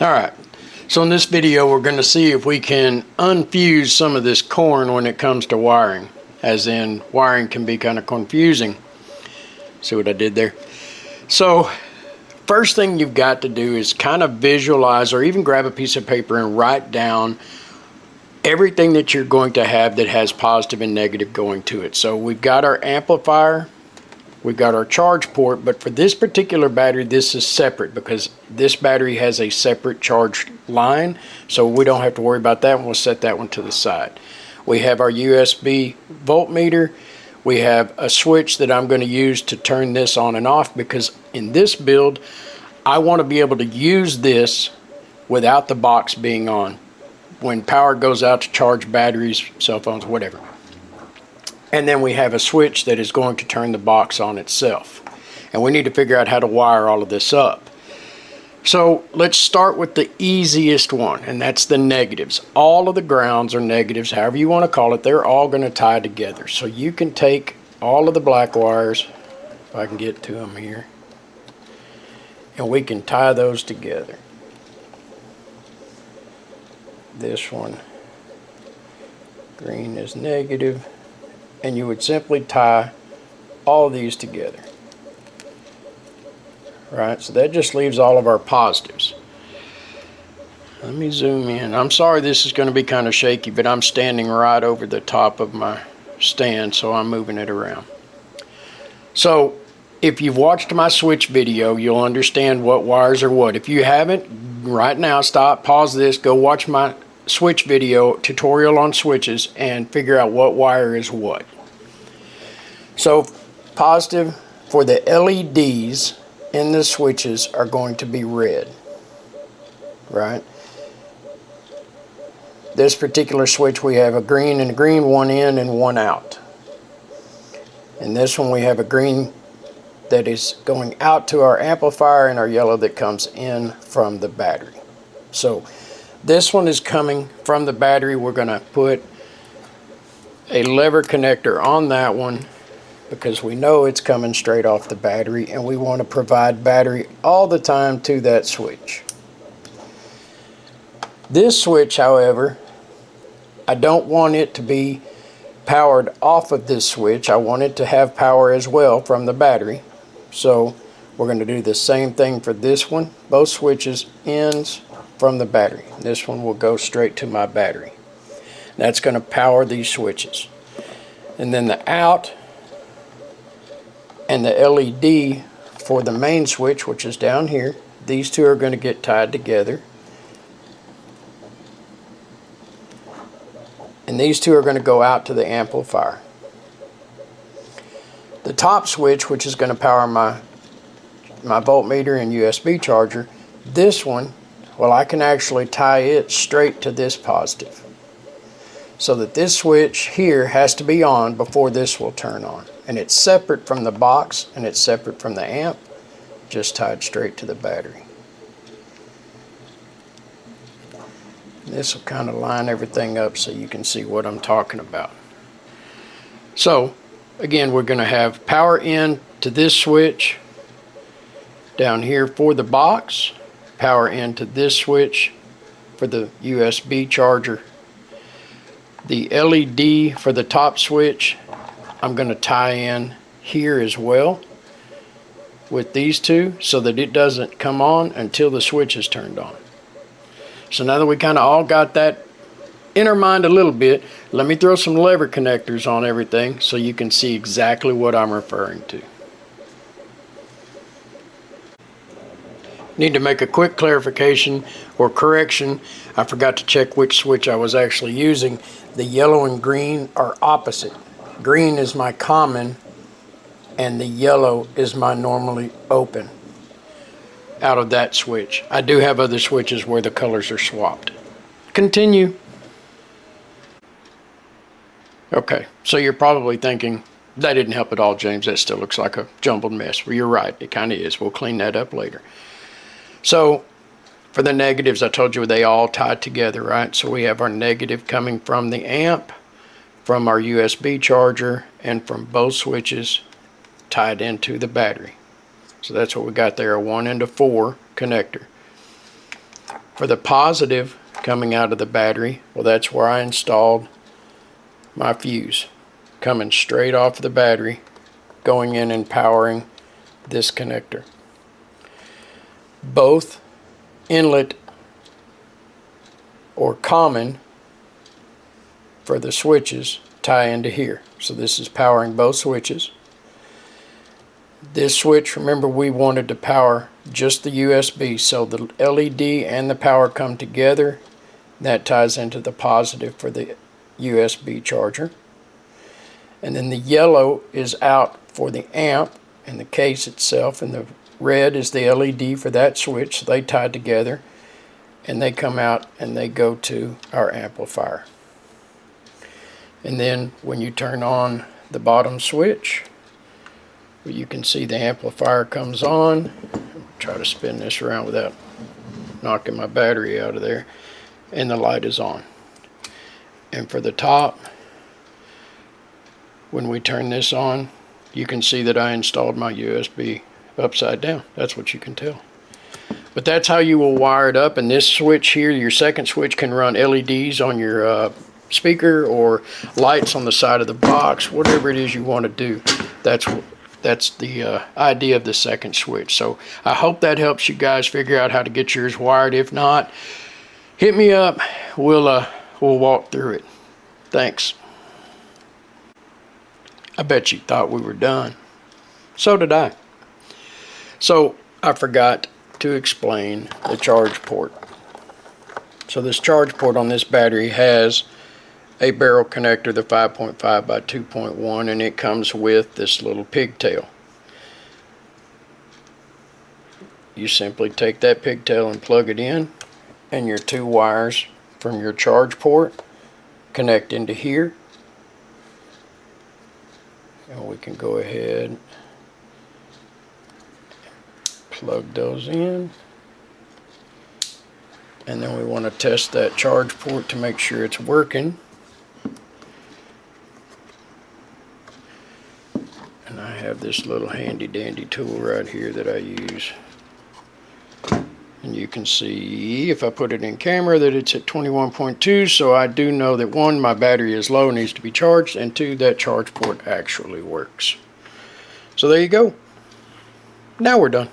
Alright, so in this video we're going to see if we can unfuse some of this corn when it comes to wiring. As in, wiring can be kind of confusing. See what I did there? So, first thing you've got to do is kind of visualize, or even grab a piece of paper and write down everything that you're going to have that has positive and negative going to it. So we've got our amplifier, we've got our charge port, but for this particular battery this is separate because this battery has a separate charge line, so we don't have to worry about that one. We'll set that one to the side. We have our USB voltmeter. We have a switch that I'm going to use to turn this on and off, because in this build I want to be able to use this without the box being on when power goes out to charge batteries, cell phones, whatever. And then we have a switch that is going to turn the box on itself. And we need to figure out how to wire all of this up. So let's start with the easiest one, and that's the negatives. All of the grounds or negatives, however you want to call it, they're all going to tie together. So you can take all of the black wires, if I can get to them here, and we can tie those together. This one, green is negative, and you would simply tie all these together. Right, so that just leaves all of our positives. Let me zoom in. I'm sorry this is going to be kind of shaky, but I'm standing right over the top of my stand, so I'm moving it around. So if you've watched my switch video, you'll understand what wires are what. If you haven't, right now stop, pause this, go watch my switch video tutorial on switches and figure out what wire is what. So positive for the LEDs in the switches are going to be red, right? This particular switch we have a green and a green, one in and one out. And this one we have a green that is going out to our amplifier and our yellow that comes in from the battery. So this one is coming from the battery. We're going to put a lever connector on that one because we know it's coming straight off the battery, and we want to provide battery all the time to that switch. This switch, however, I don't want it to be powered off of this switch. I want it to have power as well from the battery. So we're going to do the same thing for this one. Both switches ends from the battery. This one will go straight to my battery. That's going to power these switches. And then the out and the LED for the main switch, which is down here, these two are going to get tied together. And these two are going to go out to the amplifier. The top switch, which is going to power my voltmeter and USB charger, this one, well, I can actually tie it straight to this positive. So that this switch here has to be on before this will turn on. And it's separate from the box and it's separate from the amp, just tied straight to the battery. This will kind of line everything up so you can see what I'm talking about. So, again, we're going to have power in to this switch down here for the box, power into this switch for the USB charger. The LED for the top switch I'm going to tie in here as well with these two so that it doesn't come on until the switch is turned on. So now that we kind of all got that in our mind a little bit, let me throw some lever connectors on everything so you can see exactly what I'm referring to. Need to make a quick clarification or correction. I forgot to check which switch I was actually using. The yellow and green are opposite. Green is my common and the yellow is my normally open out of that switch. I do have other switches where the colors are swapped. Continue. Okay, so you're probably thinking, that didn't help at all, James. That still looks like a jumbled mess. Well, you're right, it kind of is. We'll clean that up later. So for the negatives, I told you they all tied together, right? So we have our negative coming from the amp, from our USB charger, and from both switches tied into the battery. So that's what we got there, a 1 into 4 connector. For the positive coming out of the battery, well, that's where I installed my fuse, coming straight off the battery, going in and powering this connector. Both inlet or common for the switches tie into here. So this is powering both switches. This switch, remember, we wanted to power just the USB, so the LED and the power come together. That ties into the positive for the USB charger. And then the yellow is out for the amp and the case itself, and the red is the LED for that switch. So they tie together and they come out and they go to our amplifier. And then when you turn on the bottom switch, you can see the amplifier comes on. Try to spin this around without knocking my battery out of there. And the light is on. And for the top, when we turn this on, you can see that I installed my USB upside down. That's what you can tell. But that's how you will wire it up. And this switch here, your second switch, can run LEDs on your speaker or lights on the side of the box, whatever it is you want to do. That's the idea of the second switch. So I hope that helps you guys figure out how to get yours wired. If not, hit me up. We'll walk through it. Thanks. I bet you thought we were done. So did I. So I forgot to explain the charge port. So this charge port on this battery has a barrel connector, the 5.5 by 2.1, and it comes with this little pigtail. You simply take that pigtail and plug it in, and your two wires from your charge port connect into here. And we can go ahead, plug those in, and then we want to test that charge port to make sure it's working. And I have this little handy dandy tool right here that I use. And you can see, if I put it in camera, that it's at 21.2, so I do know that one, my battery is low, needs to be charged, and two, that charge port actually works. So there you go. Now we're done.